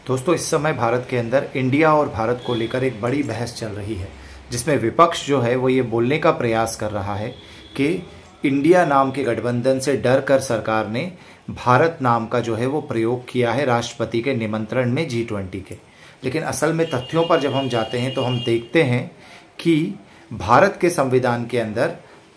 दोस्तों, इस समय भारत के अंदर इंडिया और भारत को लेकर एक बड़ी बहस चल रही है, जिसमें विपक्ष जो है वो ये बोलने का प्रयास कर रहा है कि इंडिया नाम के गठबंधन से डर कर सरकार ने भारत नाम का जो है वो प्रयोग किया है राष्ट्रपति के निमंत्रण में G20 के। लेकिन असल में तथ्यों पर जब हम जाते हैं तो हम देखते हैं कि भारत के संविधान के अंदर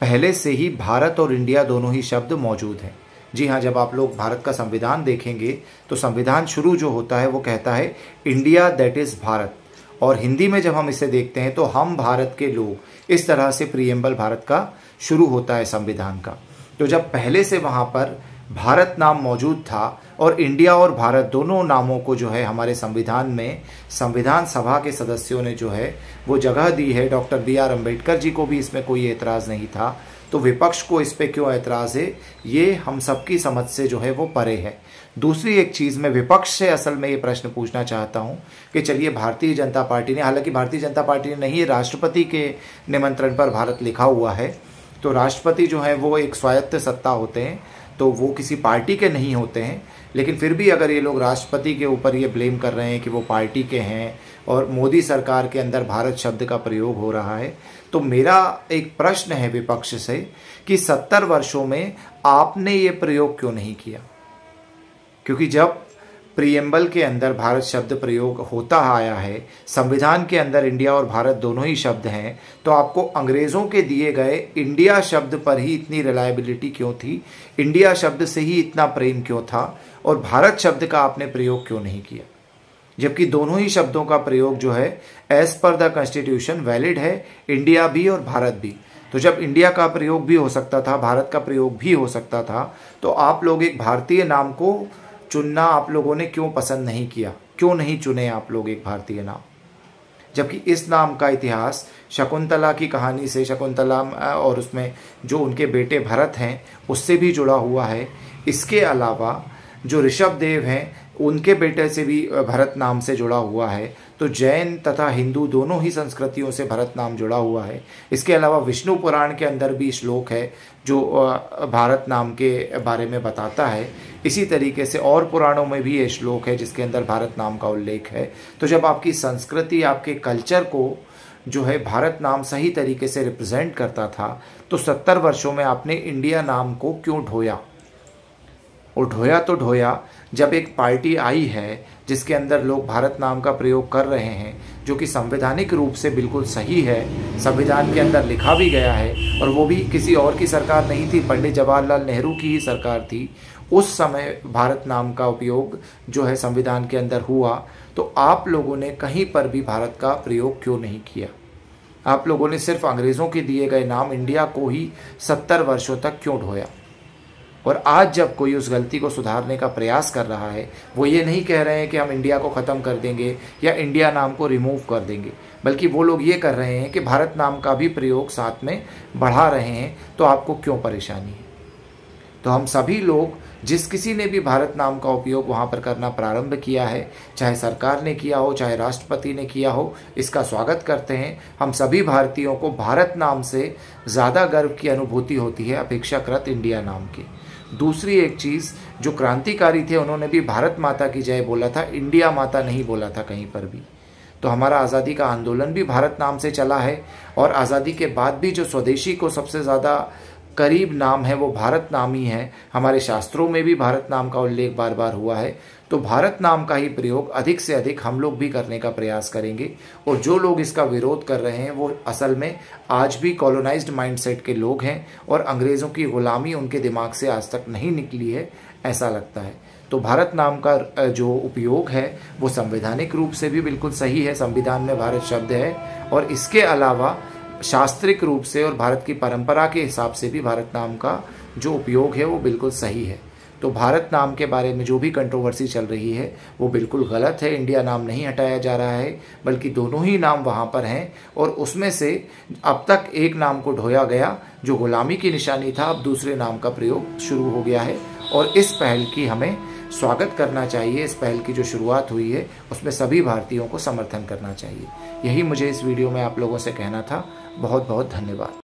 पहले से ही भारत और इंडिया दोनों ही शब्द मौजूद हैं। जी हाँ, जब आप लोग भारत का संविधान देखेंगे तो संविधान शुरू जो होता है वो कहता है इंडिया दैट इज़ भारत, और हिंदी में जब हम इसे देखते हैं तो हम भारत के लोग, इस तरह से प्रीएम्बल भारत का शुरू होता है संविधान का। तो जब पहले से वहाँ पर भारत नाम मौजूद था और इंडिया और भारत दोनों नामों को जो है हमारे संविधान में संविधान सभा के सदस्यों ने जो है वो जगह दी है, डॉक्टर B.R. अम्बेडकर जी को भी इसमें कोई एतराज़ नहीं था, तो विपक्ष को इस पे क्यों ऐतराज़ है, ये हम सबकी समझ से जो है वो परे है। दूसरी एक चीज़ मैं विपक्ष से असल में ये प्रश्न पूछना चाहता हूँ कि चलिए भारतीय जनता पार्टी ने, हालांकि भारतीय जनता पार्टी ने नहीं, राष्ट्रपति के निमंत्रण पर भारत लिखा हुआ है, तो राष्ट्रपति जो है वो एक स्वायत्त सत्ता होते हैं, तो वो किसी पार्टी के नहीं होते हैं। लेकिन फिर भी अगर ये लोग राष्ट्रपति के ऊपर ये ब्लेम कर रहे हैं कि वो पार्टी के हैं और मोदी सरकार के अंदर भारत शब्द का प्रयोग हो रहा है, तो मेरा एक प्रश्न है विपक्ष से कि 70 वर्षों में आपने ये प्रयोग क्यों नहीं किया? क्योंकि जब प्रीएम्बल के अंदर भारत शब्द प्रयोग होता आया है, संविधान के अंदर इंडिया और भारत दोनों ही शब्द हैं, तो आपको अंग्रेज़ों के दिए गए इंडिया शब्द पर ही इतनी रिलायबिलिटी क्यों थी, इंडिया शब्द से ही इतना प्रेम क्यों था, और भारत शब्द का आपने प्रयोग क्यों नहीं किया? जबकि दोनों ही शब्दों का प्रयोग जो है as per the constitution valid है, इंडिया भी और भारत भी। तो जब इंडिया का प्रयोग भी हो सकता था, भारत का प्रयोग भी हो सकता था, तो आप लोग एक भारतीय नाम को चुनना आप लोगों ने क्यों पसंद नहीं किया? क्यों नहीं चुने आप लोग एक भारतीय नाम? जबकि इस नाम का इतिहास शकुंतला की कहानी से, शकुंतला और उसमें जो उनके बेटे भरत हैं उससे भी जुड़ा हुआ है। इसके अलावा जो ऋषभ देव हैं उनके बेटे से भी भरत नाम से जुड़ा हुआ है। तो जैन तथा हिंदू दोनों ही संस्कृतियों से भरत नाम जुड़ा हुआ है। इसके अलावा विष्णु पुराण के अंदर भी श्लोक है जो भारत नाम के बारे में बताता है। इसी तरीके से और पुराणों में भी ये श्लोक है जिसके अंदर भारत नाम का उल्लेख है। तो जब आपकी संस्कृति, आपके कल्चर को जो है भारत नाम सही तरीके से रिप्रेजेंट करता था, तो 70 वर्षों में आपने इंडिया नाम को क्यों ढोया? और ढोया तो ढोया जब एक पार्टी आई है जिसके अंदर लोग भारत नाम का प्रयोग कर रहे हैं, जो कि संवैधानिक रूप से बिल्कुल सही है, संविधान के अंदर लिखा भी गया है, और वो भी किसी और की सरकार नहीं थी, पंडित जवाहरलाल नेहरू की ही सरकार थी। उस समय भारत नाम का उपयोग जो है संविधान के अंदर हुआ, तो आप लोगों ने कहीं पर भी भारत का प्रयोग क्यों नहीं किया? आप लोगों ने सिर्फ अंग्रेज़ों के दिए गए नाम इंडिया को ही 70 वर्षों तक क्यों ढोया? और आज जब कोई उस गलती को सुधारने का प्रयास कर रहा है, वो ये नहीं कह रहे हैं कि हम इंडिया को ख़त्म कर देंगे या इंडिया नाम को रिमूव कर देंगे, बल्कि वो लोग ये कर रहे हैं कि भारत नाम का भी प्रयोग साथ में बढ़ा रहे हैं। तो आपको क्यों परेशानी है? तो हम सभी लोग, जिस किसी ने भी भारत नाम का उपयोग वहाँ पर करना प्रारंभ किया है, चाहे सरकार ने किया हो, चाहे राष्ट्रपति ने किया हो, इसका स्वागत करते हैं। हम सभी भारतीयों को भारत नाम से ज़्यादा गर्व की अनुभूति होती है अपेक्षाकृत इंडिया नाम की। दूसरी एक चीज़, जो क्रांतिकारी थे उन्होंने भी भारत माता की जय बोला था, इंडिया माता नहीं बोला था कहीं पर भी। तो हमारा आज़ादी का आंदोलन भी भारत नाम से चला है, और आज़ादी के बाद भी जो स्वदेशी को सबसे ज़्यादा करीब नाम है वो भारत नाम ही है। हमारे शास्त्रों में भी भारत नाम का उल्लेख बार बार हुआ है। तो भारत नाम का ही प्रयोग अधिक से अधिक हम लोग भी करने का प्रयास करेंगे। और जो लोग इसका विरोध कर रहे हैं वो असल में आज भी कॉलोनाइज्ड माइंडसेट के लोग हैं, और अंग्रेज़ों की ग़ुलामी उनके दिमाग से आज तक नहीं निकली है, ऐसा लगता है। तो भारत नाम का जो उपयोग है वो संवैधानिक रूप से भी बिल्कुल सही है, संविधान में भारत शब्द है, और इसके अलावा शास्त्रिक रूप से और भारत की परंपरा के हिसाब से भी भारत नाम का जो उपयोग है वो बिल्कुल सही है। तो भारत नाम के बारे में जो भी कंट्रोवर्सी चल रही है वो बिल्कुल गलत है। इंडिया नाम नहीं हटाया जा रहा है, बल्कि दोनों ही नाम वहाँ पर हैं, और उसमें से अब तक एक नाम को ढोया गया जो गुलामी की निशानी था, अब दूसरे नाम का प्रयोग शुरू हो गया है। और इस पहल की हमें स्वागत करना चाहिए। इस पहल की जो शुरुआत हुई है उसमें सभी भारतीयों को समर्थन करना चाहिए। यही मुझे इस वीडियो में आप लोगों से कहना था। बहुत बहुत धन्यवाद।